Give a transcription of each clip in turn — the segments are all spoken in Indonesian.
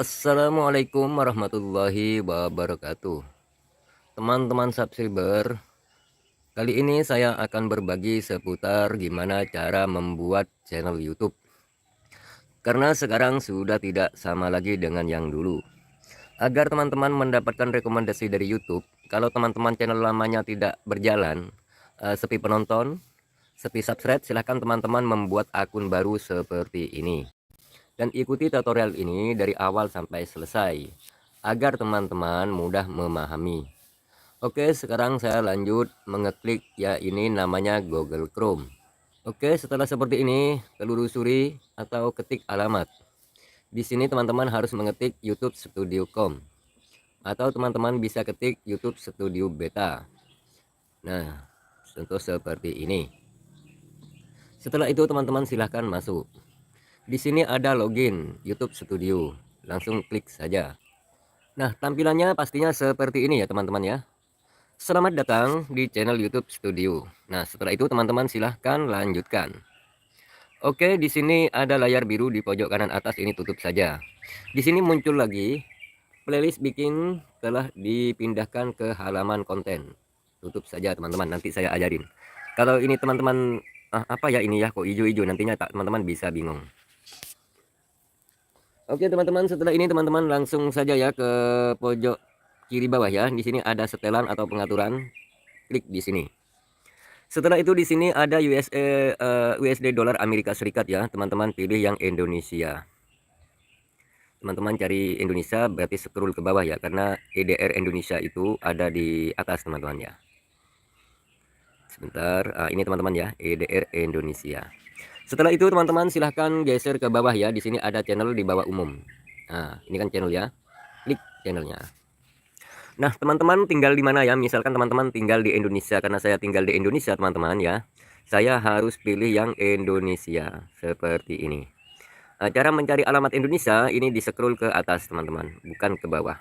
Assalamualaikum warahmatullahi wabarakatuh. Teman-teman subscriber, kali ini saya akan berbagi seputar gimana cara membuat channel YouTube. Karena sekarang sudah tidak sama lagi dengan yang dulu. Agar teman-teman mendapatkan rekomendasi dari YouTube, kalau teman-teman channel lamanya tidak berjalan, sepi penonton, sepi subscribe, silahkan teman-teman membuat akun baru seperti ini. Dan ikuti tutorial ini dari awal sampai selesai agar teman-teman mudah memahami. Oke, sekarang saya lanjut mengeklik ya, ini namanya Google Chrome. Oke, setelah seperti ini telusuri atau ketik alamat. Di sini teman-teman harus mengetik YouTube Studio.com atau teman-teman bisa ketik YouTube Studio Beta. Nah, contoh seperti ini. Setelah itu teman-teman silahkan masuk. Di sini ada login YouTube Studio, langsung klik saja. Nah, tampilannya pastinya seperti ini ya teman-teman ya. Selamat datang di channel YouTube Studio. Nah, setelah itu teman-teman silahkan lanjutkan. Oke, di sini ada layar biru di pojok kanan atas, ini tutup saja. Di sini muncul lagi playlist bikin telah dipindahkan ke halaman konten. Tutup saja teman-teman, nanti saya ajarin. Kalau ini teman-teman apa ya ini ya kok hijau-hijau, nantinya teman-teman bisa bingung. Oke teman-teman, setelah ini teman-teman langsung saja ya ke pojok kiri bawah ya. Di sini ada setelan atau pengaturan. Klik di sini. Setelah itu di sini ada USD dolar Amerika Serikat ya. Teman-teman pilih yang Indonesia. Teman-teman cari Indonesia, berarti scroll ke bawah ya, karena EDR Indonesia itu ada di atas teman-teman ya. Sebentar, ini teman-teman ya, EDR Indonesia. Setelah itu teman-teman silahkan geser ke bawah ya. Di sini ada channel di bawah umum. Nah, ini kan channel ya. Klik channelnya. Nah, teman-teman tinggal di mana ya? Misalkan teman-teman tinggal di Indonesia, karena saya tinggal di Indonesia teman-teman ya. Saya harus pilih yang Indonesia seperti ini. Nah, cara mencari alamat Indonesia ini di scroll ke atas teman-teman, bukan ke bawah.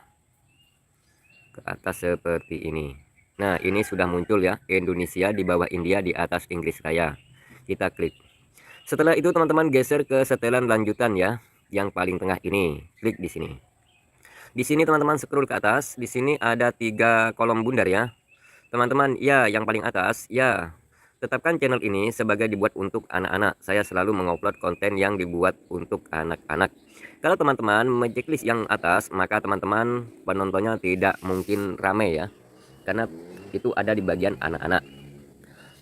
Ke atas seperti ini. Nah, ini sudah muncul ya, Indonesia di bawah India, di atas Inggris Raya. Kita klik. Setelah itu teman-teman geser ke setelan lanjutan ya, yang paling tengah ini. Klik di sini. Di sini teman-teman scroll ke atas. Di sini ada 3 kolom bundar ya. Teman-teman, ya yang paling atas, ya. Tetapkan channel ini sebagai dibuat untuk anak-anak. Saya selalu mengupload konten yang dibuat untuk anak-anak. Kalau teman-teman menceklis yang atas, maka teman-teman penontonnya tidak mungkin ramai ya. Karena itu ada di bagian anak-anak.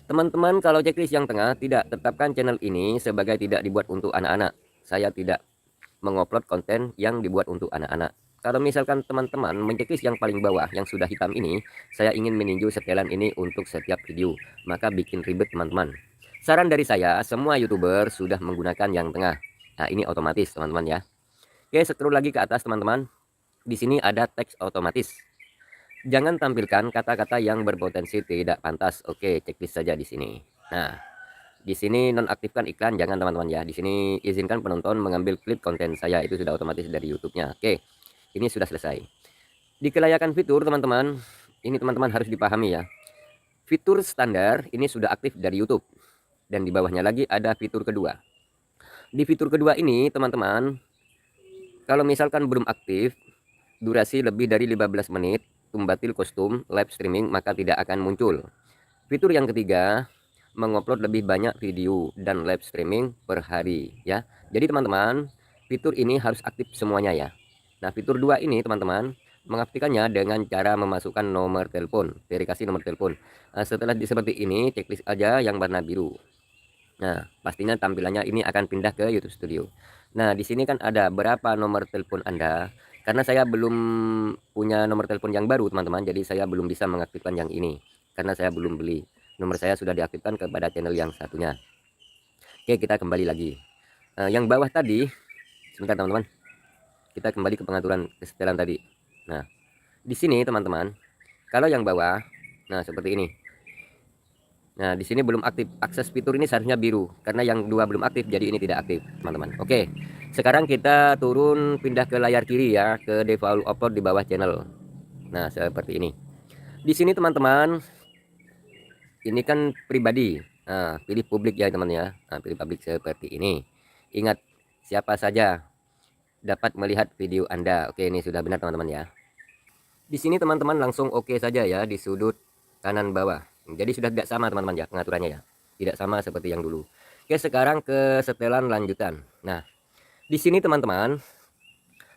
Teman-teman, kalau checklist yang tengah, tidak, tetapkan channel ini sebagai tidak dibuat untuk anak-anak. Saya tidak mengupload konten yang dibuat untuk anak-anak. Kalau misalkan teman-teman menceklis yang paling bawah yang sudah hitam ini, saya ingin meninjau setelan ini untuk setiap video, maka bikin ribet teman-teman. Saran dari saya, semua YouTuber sudah menggunakan yang tengah. Nah, ini otomatis teman-teman ya. Oke, scroll lagi ke atas teman-teman. Di sini ada teks otomatis. Jangan tampilkan kata-kata yang berpotensi tidak pantas. Oke, checklist saja di sini. Nah, di sini nonaktifkan iklan, jangan teman-teman ya. Di sini izinkan penonton mengambil klip konten saya, itu sudah otomatis dari YouTube-nya. Oke, ini sudah selesai. Di kelayakan fitur teman-teman, ini teman-teman harus dipahami ya. Fitur standar ini sudah aktif dari YouTube. Dan di bawahnya lagi ada fitur kedua. Di fitur kedua ini teman-teman, kalau misalkan belum aktif, durasi lebih dari 15 menit, tumbatil kostum, live streaming, maka tidak akan muncul. Fitur yang ketiga, mengupload lebih banyak video dan live streaming per hari ya. Jadi teman-teman, fitur ini harus aktif semuanya ya. Nah, fitur 2 ini teman-teman mengaktifkannya dengan cara memasukkan nomor telepon, verifikasi nomor telepon. Nah, setelah seperti ini, checklist aja yang warna biru. Nah, pastinya tampilannya ini akan pindah ke YouTube Studio. Nah, di sini kan ada berapa nomor telepon Anda. Karena saya belum punya nomor telepon yang baru, teman-teman. Jadi saya belum bisa mengaktifkan yang ini. Karena saya belum beli. Nomor saya sudah diaktifkan kepada channel yang satunya. Oke, kita kembali lagi. Yang bawah tadi, sebentar teman-teman. Kita kembali ke pengaturan kesetelan tadi. Nah, di sini teman-teman, kalau yang bawah, nah seperti ini. Nah, di sini belum aktif. Akses fitur ini seharusnya biru karena yang dua belum aktif, jadi ini tidak aktif, teman-teman. Oke. Sekarang kita turun pindah ke layar kiri ya, ke default upload di bawah channel. Nah, seperti ini. Di sini teman-teman, ini kan pribadi. Nah, pilih publik ya, teman ya. Nah, pilih publik seperti ini. Ingat siapa saja. dapat melihat video Anda. Oke, ini sudah benar teman-teman ya. Di sini teman-teman langsung oke saja ya di sudut kanan bawah. Jadi sudah tidak sama teman-teman ya pengaturannya ya. Tidak sama seperti yang dulu. Oke, sekarang ke setelan lanjutan. Nah, di sini teman-teman,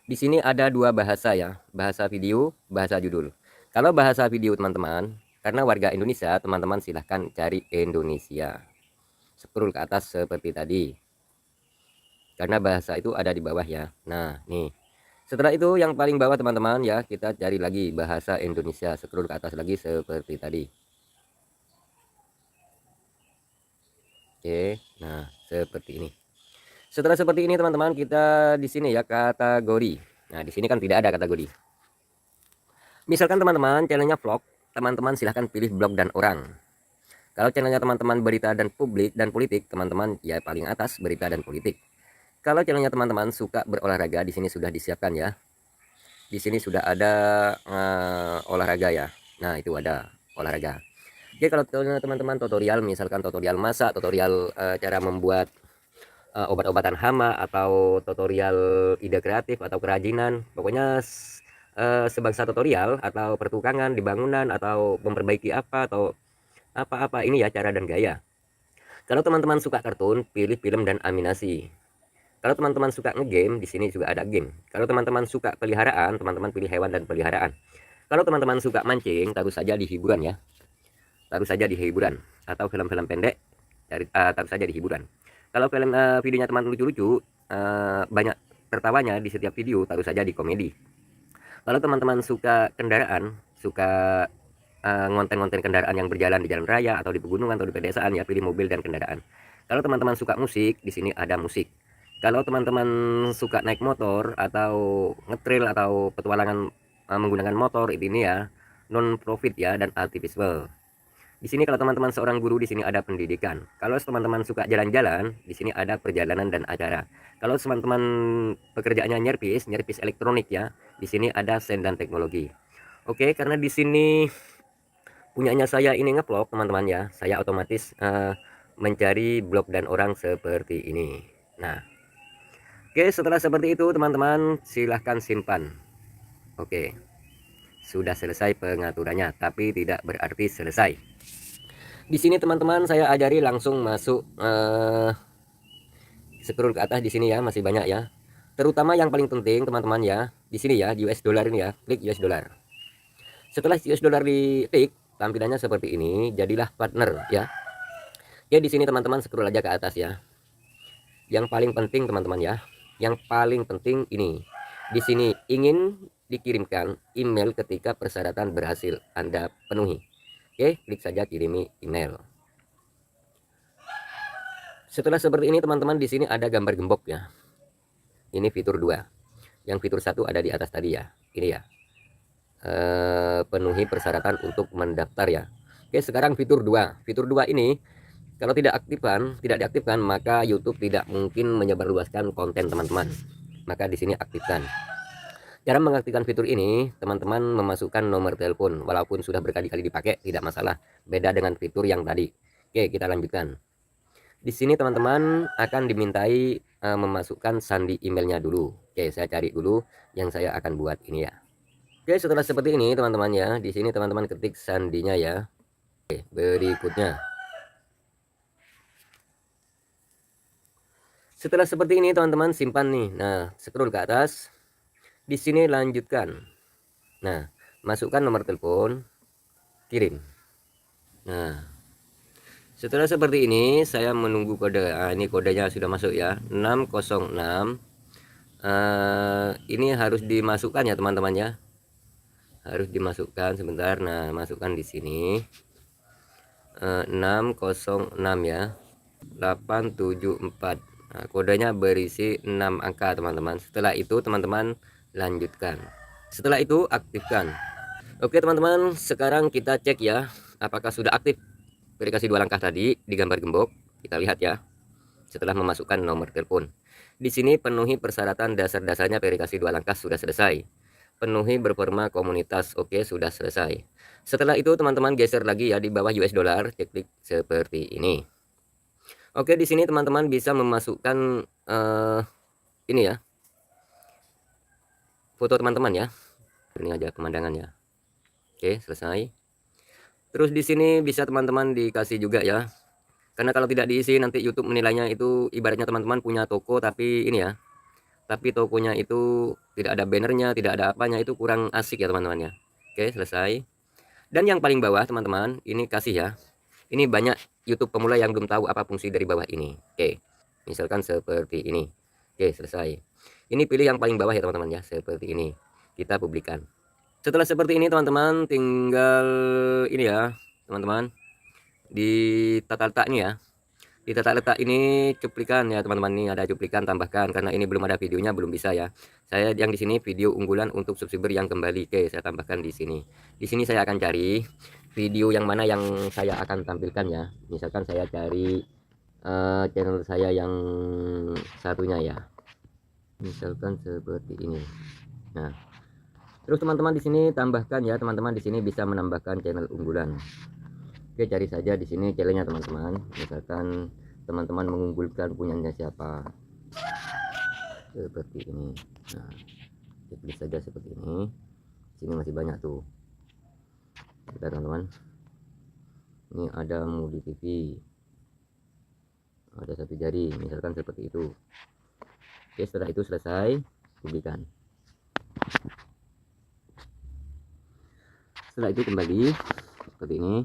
di sini ada dua bahasa ya, bahasa video, bahasa judul. Kalau bahasa video teman-teman, karena warga Indonesia, teman-teman silahkan cari Indonesia. Scroll ke atas seperti tadi. Karena bahasa itu ada di bawah ya. Nah, nih. Setelah itu yang paling bawah teman-teman ya, kita cari lagi bahasa Indonesia. Scroll ke atas lagi seperti tadi. Oke, nah seperti ini. Setelah seperti ini teman-teman, kita di sini ya kategori. Nah, di sini kan tidak ada kategori. Misalkan teman-teman channelnya vlog, teman-teman silahkan pilih blog dan orang. Kalau channelnya teman-teman berita dan publik dan politik, teman-teman ya paling atas berita dan politik. Kalau channelnya teman-teman suka berolahraga, di sini sudah disiapkan ya. Di sini sudah ada olahraga ya. Nah, itu ada olahraga. Oke, kalau teman-teman tutorial, misalkan tutorial masak, tutorial cara membuat obat-obatan hama, atau tutorial ide kreatif atau kerajinan, pokoknya sebangsa tutorial atau pertukangan di bangunan atau memperbaiki apa atau apa-apa, ini ya cara dan gaya. Kalau teman-teman suka kartun, pilih film dan animasi. Kalau teman-teman suka ngegame, di sini juga ada game. Kalau teman-teman suka peliharaan, teman-teman pilih hewan dan peliharaan. Kalau teman-teman suka mancing, taruh saja di hiburan ya. Taruh saja di hiburan, atau film-film pendek, taruh saja di hiburan. Kalau film videonya teman lucu-lucu, banyak tertawanya di setiap video, taruh saja di komedi. Kalau teman-teman suka kendaraan, suka ngonten-ngonten kendaraan yang berjalan di jalan raya atau di pegunungan atau di pedesaan, ya pilih mobil dan kendaraan. Kalau teman-teman suka musik, di sini ada musik. Kalau teman-teman suka naik motor atau ngetrail atau petualangan menggunakan motor, ini ya non profit ya dan aktivisme. Di sini kalau teman-teman seorang guru, di sini ada pendidikan. Kalau teman-teman suka jalan-jalan, di sini ada perjalanan dan acara. Kalau teman-teman pekerjaannya nyerpis elektronik ya, di sini ada sen dan teknologi. Oke, karena di sini punyanya saya ini ngevlog teman-teman ya, saya otomatis mencari blog dan orang seperti ini. Nah, oke, setelah seperti itu teman-teman silahkan simpan. Oke, sudah selesai pengaturannya, tapi tidak berarti selesai. Di sini teman-teman saya ajari langsung masuk scroll ke atas di sini ya, masih banyak ya. Terutama yang paling penting teman-teman ya, di sini ya, di US dollar ini ya, klik US dollar. Setelah US dollar diklik, tampilannya seperti ini, jadilah partner ya. Ya, di sini teman-teman scroll aja ke atas ya. Yang paling penting teman-teman ya, yang paling penting ini. Di sini ingin dikirimkan email ketika persyaratan berhasil Anda penuhi. Oke, klik saja kirimi email. Setelah seperti ini teman-teman, di sini ada gambar gembok ya. Ini fitur 2. Yang fitur 1 ada di atas tadi ya. Ini ya. Penuhi persyaratan untuk mendaftar ya. Oke, sekarang fitur 2. Fitur 2 ini kalau tidak diaktifkan, maka YouTube tidak mungkin menyebarluaskan konten teman-teman. Maka di sini aktifkan. Cara mengaktifkan fitur ini, teman-teman memasukkan nomor telepon. Walaupun sudah berkali-kali dipakai, tidak masalah. Beda dengan fitur yang tadi. Oke, kita lanjutkan. Di sini teman-teman akan dimintai memasukkan sandi emailnya dulu. Oke, saya cari dulu yang saya akan buat ini ya. Oke, setelah seperti ini teman-teman ya, di sini teman-teman ketik sandinya ya. Oke, berikutnya. Setelah seperti ini teman-teman simpan nih. Nah, scroll ke atas. Di sini lanjutkan. Nah, masukkan nomor telepon, kirim. Nah, setelah seperti ini saya menunggu kode. Ini kodenya sudah masuk ya, 606. Ini harus dimasukkan ya teman-teman ya. Harus dimasukkan sebentar. Nah, masukkan di sini 606 ya, 874. Nah, kodenya berisi 6 angka teman-teman. Setelah itu teman-teman lanjutkan. Setelah itu aktifkan. Oke teman-teman, sekarang kita cek ya apakah sudah aktif verifikasi 2 langkah tadi di gambar gembok. Kita lihat ya. Setelah memasukkan nomor telepon. Di sini penuhi persyaratan dasar-dasarnya, verifikasi 2 langkah sudah selesai. Penuhi berforma komunitas, oke, sudah selesai. Setelah itu teman-teman geser lagi ya di bawah US dollar, klik seperti ini. Oke, di sini teman-teman bisa memasukkan ini ya. foto teman-teman ya. Ini aja pemandangannya. Oke, selesai. Terus di sini bisa teman-teman dikasih juga ya. Karena kalau tidak diisi nanti YouTube menilainya itu ibaratnya teman-teman punya toko tapi ini ya. Tapi tokonya itu tidak ada bannernya, tidak ada apanya, itu kurang asik ya teman-teman ya. Oke, selesai. Dan yang paling bawah teman-teman, ini kasih ya. Ini banyak YouTube pemula yang belum tahu apa fungsi dari bawah ini. Oke, misalkan seperti ini. Oke, selesai. Ini pilih yang paling bawah ya teman-teman ya, seperti ini. Kita publikan. Setelah seperti ini teman-teman, tinggal ini ya teman-teman, di tata letak ini ya. Di tata letak ini cuplikan ya teman-teman, ini ada cuplikan tambahkan karena ini belum ada videonya, belum bisa ya. Saya yang di sini video unggulan untuk subscriber yang kembali. Oke, saya tambahkan di sini. Di sini saya akan cari video yang mana yang saya akan tampilkan ya. Misalkan saya cari channel saya yang satunya ya. Misalkan seperti ini. Nah, terus teman-teman di sini tambahkan ya, teman-teman di sini bisa menambahkan channel unggulan. Oke, cari saja di sini channelnya teman-teman. Misalkan teman-teman mengunggulkan punyanya siapa, seperti ini. Nah, pilih saja seperti ini. Sini masih banyak tuh. Kita teman-teman. Ini ada Mudi TV. Ada satu jari, misalkan seperti itu. Oke, setelah itu selesai, publikan. Setelah itu kembali seperti ini,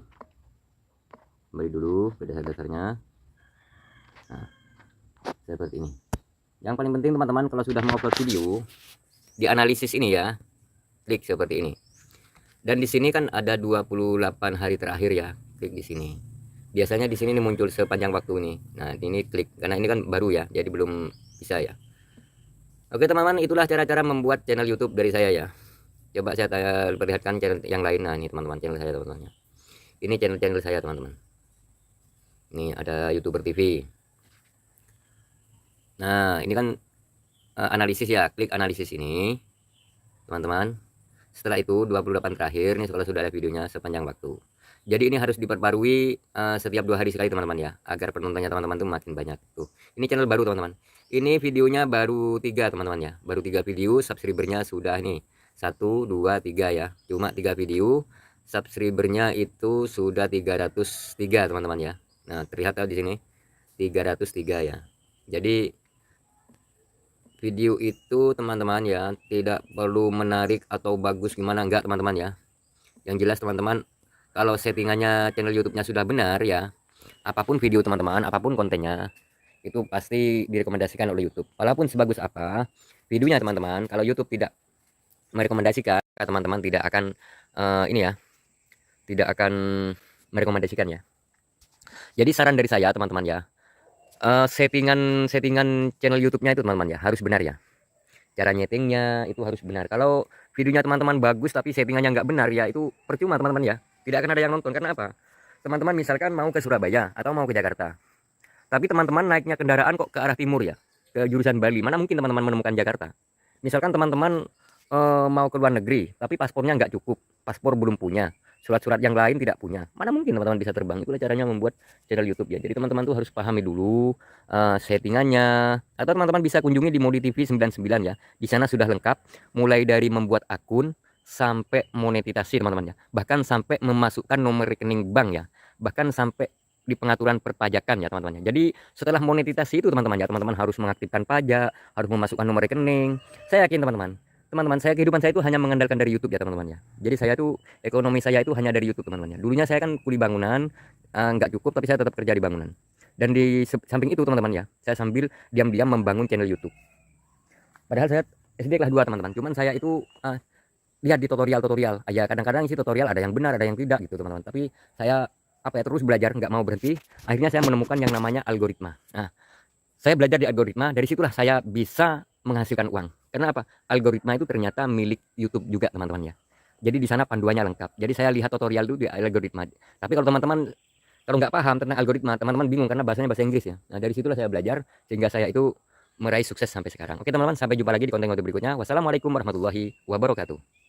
kembali dulu ke dasar-dasarnya. Nah, seperti ini. Yang paling penting teman-teman, kalau sudah mau upload video, di analisis ini ya, klik seperti ini. Dan di sini kan ada 28 hari terakhir ya, klik di sini. Biasanya di sini muncul sepanjang waktu ini. Nah, ini klik karena ini kan baru ya, jadi belum bisa ya. Oke teman-teman, itulah cara-cara membuat channel YouTube dari saya ya. Coba saya perlihatkan channel yang lain. Nah, ini teman-teman channel saya teman-teman. Ini channel saya teman-teman. Ini ada YouTuber TV. Nah, ini kan analisis ya. Klik analisis ini teman-teman. Setelah itu 28 terakhir nih, kalau sudah ada videonya sepanjang waktu. Jadi ini harus diperbarui setiap 2 hari sekali teman-teman ya, agar penontonnya teman-teman tuh makin banyak tuh. Ini channel baru teman-teman. Ini videonya baru 3 teman-teman ya. Baru 3 video, subscribernya sudah nih 1 2 3 ya. Cuma 3 video, subscribernya itu sudah 303 teman-teman ya. Nah, terlihat di sini 303 ya. Jadi video itu teman-teman ya tidak perlu menarik atau bagus gimana, enggak teman-teman ya. Yang jelas teman-teman, kalau settingannya channel YouTube-nya sudah benar ya, apapun video teman-teman, apapun kontennya, itu pasti direkomendasikan oleh YouTube. Walaupun sebagus apa videonya teman-teman, kalau YouTube tidak merekomendasikan, teman-teman tidak akan ini ya, tidak akan merekomendasikan ya. Jadi saran dari saya teman-teman ya, settingan channel YouTube-nya itu teman-teman ya harus benar ya. Cara nyetingnya itu harus benar. Kalau videonya teman-teman bagus tapi settingannya nggak benar ya, itu percuma teman-teman ya. Tidak akan ada yang nonton. Karena apa? Teman-teman misalkan mau ke Surabaya atau mau ke Jakarta, tapi teman-teman naiknya kendaraan kok ke arah timur ya, ke jurusan Bali. Mana mungkin teman-teman menemukan Jakarta. Misalkan teman-teman mau ke luar negeri tapi paspornya nggak cukup, paspor belum punya, surat-surat yang lain tidak punya, mana mungkin teman-teman bisa terbang. Itulah caranya membuat channel YouTube ya. Jadi teman-teman tuh harus pahami dulu settingannya, atau teman-teman bisa kunjungi di Mudi TV 99 ya. Di sana sudah lengkap, mulai dari membuat akun sampai monetisasi teman-teman ya, bahkan sampai memasukkan nomor rekening bank ya, bahkan sampai di pengaturan perpajakan ya teman-teman ya. Jadi setelah monetisasi itu teman-teman ya, teman-teman harus mengaktifkan pajak, harus memasukkan nomor rekening. Saya yakin teman-teman saya, kehidupan saya itu hanya mengandalkan dari YouTube ya teman-teman ya. Jadi saya tuh ekonomi saya itu hanya dari YouTube teman-teman ya. Dulunya saya kan kuli bangunan, nggak cukup tapi saya tetap kerja di bangunan. Dan di samping itu teman-teman ya, saya sambil diam-diam membangun channel YouTube. Padahal saya SD kelas 2 teman-teman. Cuman saya itu lihat di tutorial aja. Kadang-kadang isi tutorial ada yang benar, ada yang tidak gitu teman-teman. Tapi saya terus belajar, nggak mau berhenti. Akhirnya saya menemukan yang namanya algoritma. Nah, saya belajar di algoritma, dari situlah saya bisa menghasilkan uang. Karena apa? Algoritma itu ternyata milik YouTube juga teman-teman ya. Jadi di sana panduannya lengkap. Jadi saya lihat tutorial dulu di algoritma. Tapi kalau teman-teman nggak paham tentang algoritma, teman-teman bingung karena bahasanya bahasa Inggris ya. Nah, dari situlah saya belajar sehingga saya itu meraih sukses sampai sekarang. Oke teman-teman, sampai jumpa lagi di konten-konten berikutnya. Wassalamualaikum warahmatullahi wabarakatuh.